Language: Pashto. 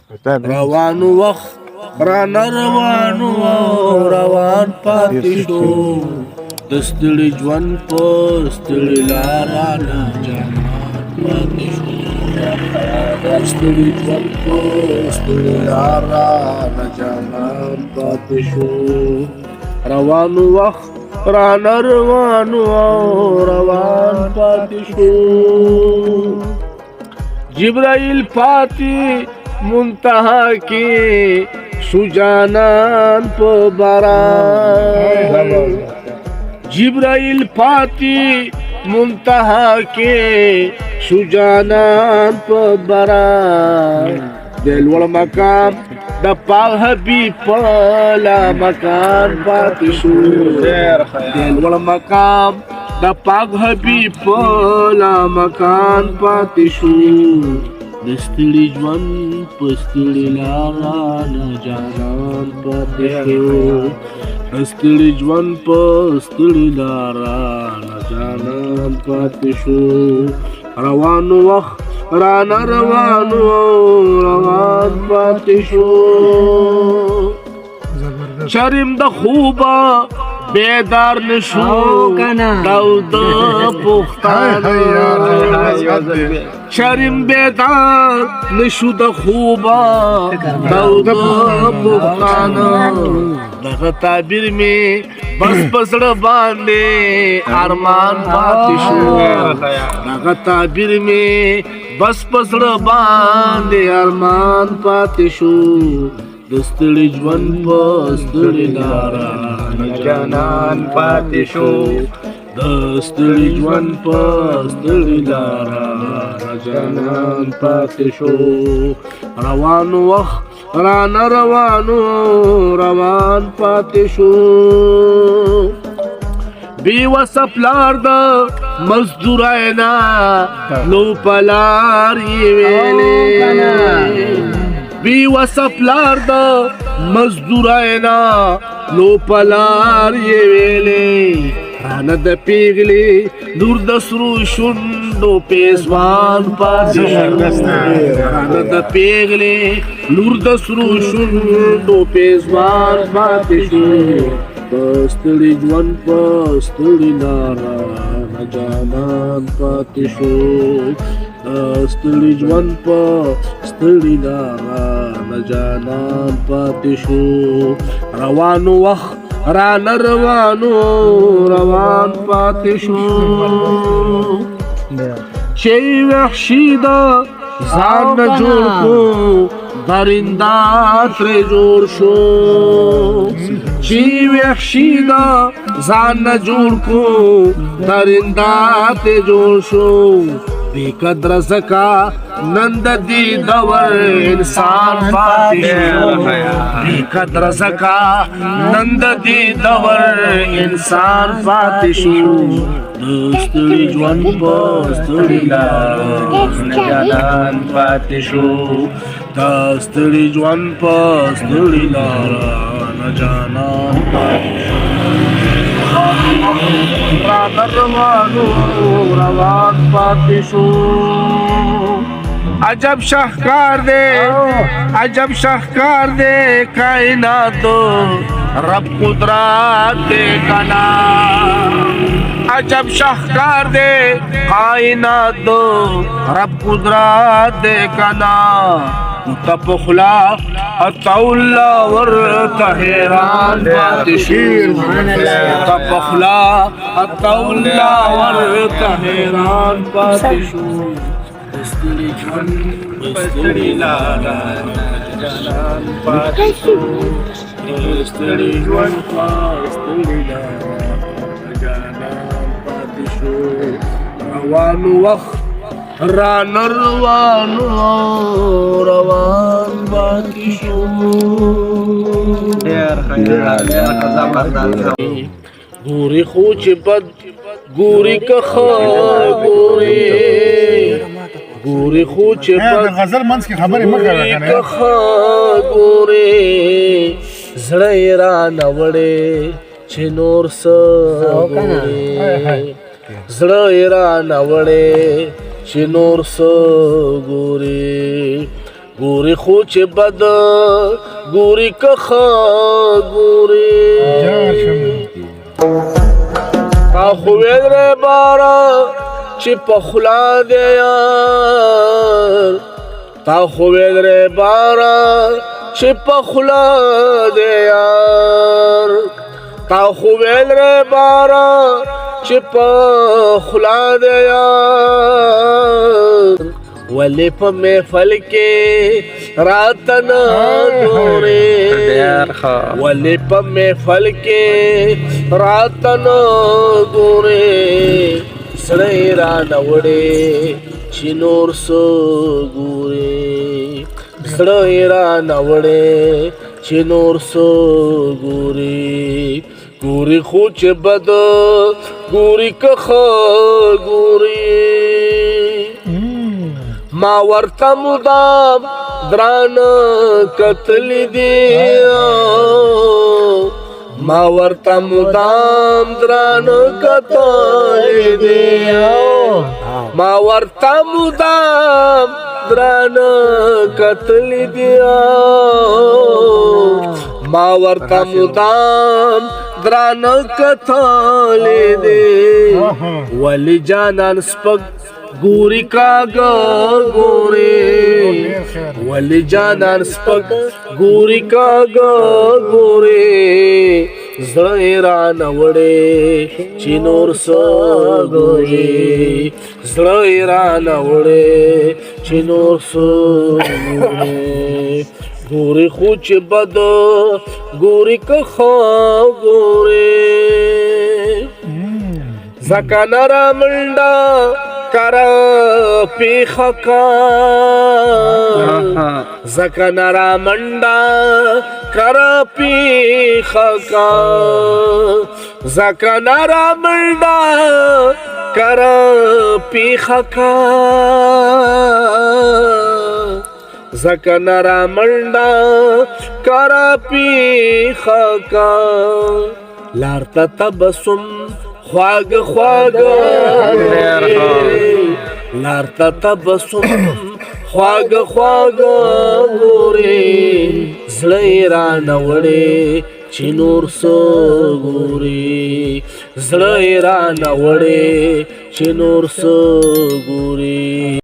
روان وخت رانه روانو روان پاتې شو د ستړي ژوند په ستړي لاره نه جانان پاتې شو د ستړي ژوند په ستړي لاره نه جانان پاتې شو روان وخت رانه روانو روان پاتې شو جبرائیل پاتې منتہا کی سجانان پا باران جبرائیل پاتی منتہا کے سجانان پا باران دل وڑ مقام دا پاک حبیب پالا مکان پاتی شو دل وڑ مقام دا پاک حبیب پالا مکان پاتی شو دستړي ژوند په ستړي لاره نه جانان پاتې شو دستړي ژوند په ستړي لاره نه جانان پاتې شو روان وخت رانه روانو روان پاتې شو شرم د خوبه بیدار نشو داود پختانو شرم بیدار نشو د خوبا داود پختانو دغه تعبیر می بس پسړه باندې ارمان پاتې شو دغه تعبیر می بس پسړه باندې ارمان پاتې شو دستړي ژوند په ستړي لاره نه جانان پاتې شو دستړي ژوند په ستړي لاره نه جانان پاتې شو روان وخت رانه روانو روان پاتې شو بی وصف لار د مزدوراینا نو پلار یې ویلې بی وصف لار دا مزدوراینا لو پلار یہ ویلے رانا دا پیغلی دور دا سرو شندو پیسوان پاتی شو رانا دا پیغلی دور دا سرو شندو پیسوان پاتی شو پستڑی جوان پستڑی لارا جانان پاتی شو ستړي ژوند په ستړي لاره نه جانان پاتې شو روان وخت رانه روانو روان پاتې شو چې وحشي دا ځان نه جوړ کو درنده ترې جوړ شو چې وحشي دا ځان نه جوړ کو درنده ترې جوړ شو بی قدر زکا نند دی دور انسان پاتی شو بی قدر زکا نند دی دور انسان پاتی شو دستړي ژوند په ستړي لاره نه جانان پاتی شو دستړي ژوند په ستړي لاره نه جانان پاتی شو روان پاتی شو عجب شاہکار دے کائنات رب قدرات دے کنا عجب شاہکار دے کائنات رب قدرات دے کنا تپخلا اتاولا ورطا حیران پاتی شو تپخلا اتاولا ورطا حیران پاتی شو دستړي ژوند دستړي لاره جانان پاتې شو دستړي ژوند دستړي لاره جانان پاتې شو روان وخت رانه روانو روان پاتې شو ګوري خو چې بد ګوري که ښه ګوري خو چې بد غزل منځ کې خبرې مه کوه که ښه ګوري زړه یې رانه وړې چې نور څه ګوري زړه یې رانه وړې چې نور څه ګوري ګوري خو چې بد ګوري که ښه ګوري تا خو ویلې باره چې په خوله دی یار تا خو ویلې باره چې په خوله دی یار تا خو ویلې باره چې په خوله دی یار ولې په محفل کې راته نه ګورې ولې په محفل کې راته نه ګورې سړی رانه وړې چې نور څه ګورې سړی رانه وړې چې نور څه ګورې ګوري خو چې بد ګوري که ښه ګوري ما ورته مدام درانه کتلی دی ما ورته مدام درانه کتلی دی ما ورته مدام درانه کتلی دی ما ورته مدام درانه کتلی دی ولی جانان سپک ګوري کاږه ګوري ولې جانان سپک ګوري کاږه ګوري زړه یې رانه وړې چې نور څه ګوري زړه یې رانه وړې چې نور څه ګوري ګوري خو چې بد ګوري که ښه ګوري ځکه نره منډه کرا پیخا کا زکا نرا منڈا کرا پیخا کا زکا نرا منڈا کرا پیخا کا زکا نرا منڈا کرا پیخا کا لارتا تبسم خواگ خواگ لارتا تبسم خواگ خواگ گوری زړه یې رانه وړې چې نور څه ګوري زړه یې رانه وړې چې نور څه ګوري